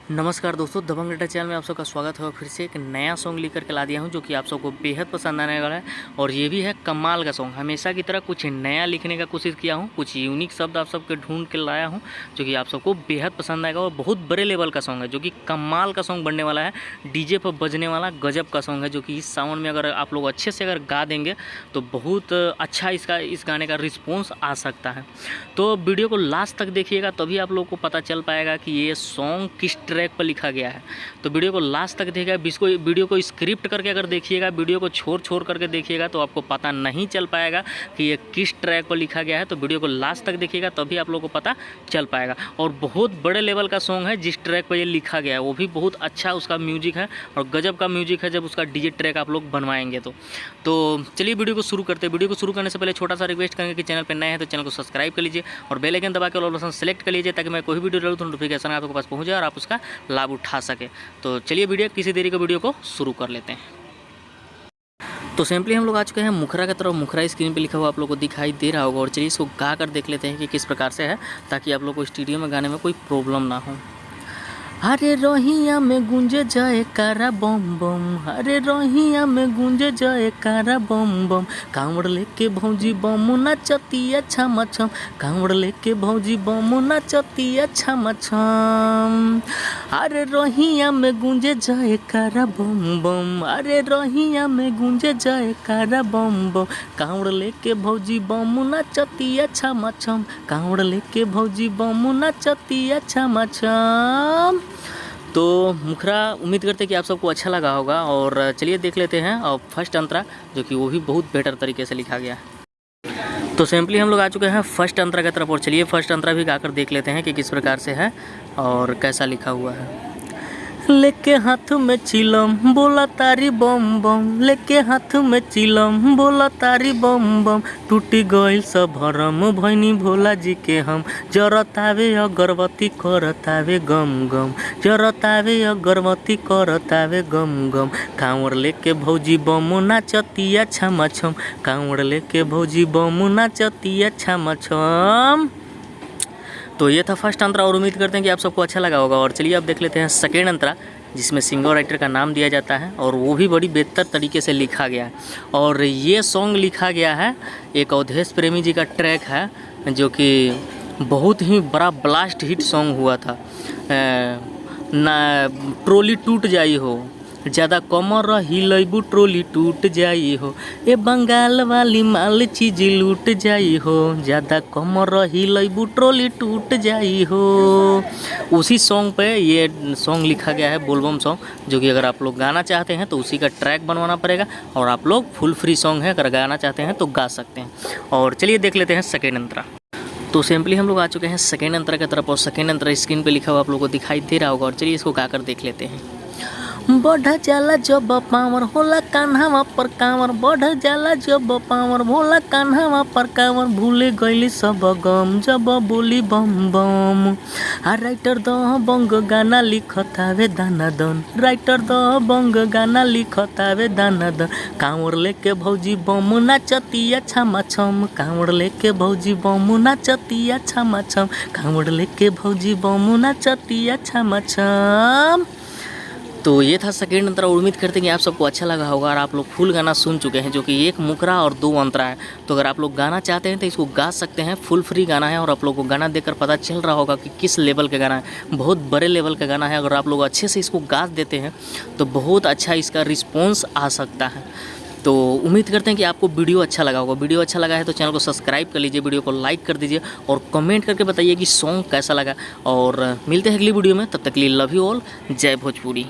नमस्कार दोस्तों, दबंग अड्डा चैनल में आप सबका स्वागत है। और फिर से एक नया सॉन्ग लेकर के ला दिया हूं जो कि आप सबको बेहद पसंद आने वाला है। और ये भी है कमाल का सॉन्ग। हमेशा की तरह कुछ नया लिखने का कोशिश किया हूं, कुछ यूनिक शब्द आप सबके ढूंढ के लाया हूं जो कि आप सबको बेहद पसंद आएगा। और बहुत बड़े लेवल का सॉन्ग है जो कि कमाल का सॉन्ग बनने वाला है। डीजे पर बजने वाला गजब का सॉन्ग है जो कि इस सावन में अगर आप लोग अच्छे से अगर गा देंगे तो बहुत अच्छा इस गाने का रिस्पॉन्स आ सकता है। तो वीडियो को लास्ट तक देखिएगा तभी आप लोग को पता चल पाएगा कि ये सॉन्ग किस ट्रैक पर लिखा गया है। तो वीडियो को लास्ट तक देखिएगा। वीडियो को स्क्रिप्ट करके अगर देखिएगा, वीडियो को छोड़ करके देखिएगा तो आपको पता नहीं चल पाएगा कि ये किस ट्रैक पर लिखा गया है। तो वीडियो को लास्ट तक देखिएगा तभी आप लोगों को पता चल पाएगा। और बहुत बड़े लेवल का सॉन्ग है जिस ट्रैक पर ये लिखा गया है, वो भी बहुत अच्छा उसका म्यूजिक है और गजब का म्यूजिक है जब उसका डीजे ट्रैक आप लोग बनवाएंगे तो चलिए वीडियो को शुरू करते हैं। वीडियो को शुरू करने से पहले छोटा सा रिक्वेस्ट करेंगे कि चैनल पर नए हैं तो चैनल को सब्सक्राइब कर लीजिए और बेल आइकन दबा के ऑल ऑप्शन सेलेक्ट कर लीजिए ताकि मैं कोई वीडियो डालूं तो नोटिफिकेशन आपके पास पहुंच जाए और आप उसका लाभ उठा सके। तो चलिए किसी देरी को वीडियो को शुरू कर लेते हैं। तो सिंपली हम लोग आ चुके हैं मुखरा की तरफ। मुखरा स्क्रीन पे लिखा हुआ आप लोगों को दिखाई दे रहा होगा। और चलिए इसको गा कर देख लेते हैं कि किस प्रकार से है ताकि आप लोग को स्टूडियो में गाने में कोई प्रॉब्लम ना हो। हरे रोहिया में गूंजे जाए कारा बम बम, हरे रोहिया में गूंजे जाए कारा बम बम, कांवड़ लेके भौजी बम नाचतिया छम छम, कांवड़ लेके भौजी बम नाचतिया छम छम। अरे रोहिया में गूंजे जाए कारा बम बम, अरे रोहिया में गूंजे जाए कारा बम बम, कांवड़ लेके भौजी बम नाचतिया छम छम, कांवड़ लेके भौजी बम नाचतिया छम छम। तो मुखरा उम्मीद करते हैं कि आप सबको अच्छा लगा होगा। और चलिए देख लेते हैं और फर्स्ट अंतरा जो कि वो भी बहुत बेटर तरीके से लिखा गया है। तो सिंपली हम लोग आ चुके हैं फर्स्ट अंतरा की तरफ। और चलिए फर्स्ट अंतरा भी गाकर देख लेते हैं कि किस प्रकार से है और कैसा लिखा हुआ है। लेके हाथ में चिलम बोला तारी बम बम, लेके हाथ में चिलम बोला तारी बम बम, टूटी गइल सब भरम भैनी भोला जी के हम, जरतावे अगरबत्ती करतावे गम गम, जरतावे अगरबत्ती करतावे गम गम, कांवड़ लेके भौजी बम नाचतिया छम छम, कांवड़ लेके भौजी बम नाचतिया छम छम। तो ये था फर्स्ट अंतरा और उम्मीद करते हैं कि आप सबको अच्छा लगा होगा। और चलिए अब देख लेते हैं सेकेंड अंतरा जिसमें सिंगर राइटर का नाम दिया जाता है और वो भी बड़ी बेहतर तरीके से लिखा गया है। और ये सॉन्ग लिखा गया है एक अवधेश प्रेमी जी का ट्रैक है जो कि बहुत ही बड़ा ब्लास्ट हिट सॉन्ग हुआ था। ना ट्रोली टूट जाई हो, ज़्यादा कमर हिलैबू ट्रोली टूट जाई हो, ए बंगाल वाली माल चीज लूट जाई हो, ज़्यादा कमर हिलैबू ट्रोली टूट जाई हो। उसी सॉन्ग पे ये सॉन्ग लिखा गया है, बोलबम सॉन्ग, जो कि अगर आप लोग गाना चाहते हैं तो उसी का ट्रैक बनवाना पड़ेगा और आप लोग फुल फ्री सॉन्ग है, अगर गाना चाहते हैं तो गा सकते हैं। और चलिए देख लेते हैं सेकेंड अंतरा। तो सिंपली हम लोग आ चुके हैं सेकेंड अंतरा की तरफ। और सेकेंड अंतरा स्क्रीन पे लिखा हुआ आप लोगों को दिखाई दे रहा होगा। और चलिए इसको गाकर देख लेते हैं। बढ़ जाला जब पावर होला कान्हा पर कांवर, बढ़ जाला जब पावर होला कान्हा पर कांवर, भूले गईली सब गम जब बोली बम बम। आ राइटर द बंग गाना लिखतावे दाना दन, राइटर द बंग गाना लिखतावे दाना दन, कांवर लेके भौजी बम नाचतिया छम छम, कांवर लेके भौजी बम नाचतिया छम छम, कांवर लेके भौजी बम नाचतिया छम छम। तो ये था सेकेंड अंतरा। उम्मीद करते हैं कि आप सबको अच्छा लगा होगा और आप लोग फुल गाना सुन चुके हैं जो कि एक मुखरा और दो अंतरा है। तो अगर आप लोग गाना चाहते हैं तो इसको गा सकते हैं, फुल फ्री गाना है और आप लोग को गाना देखकर पता चल रहा होगा कि किस लेवल का गाना है। बहुत बड़े लेवल का गाना है। अगर आप लोग अच्छे से इसको गा देते हैं तो बहुत अच्छा इसका रिस्पॉन्स आ सकता है। तो उम्मीद करते हैं कि आपको वीडियो अच्छा लगा होगा। वीडियो अच्छा लगा है तो चैनल को सब्सक्राइब कर लीजिए, वीडियो को लाइक कर दीजिए और कमेंट करके बताइए कि सॉन्ग कैसा लगा। और मिलते हैं अगली वीडियो में, तब तक के लिए लव यू ऑल। जय भोजपुरी।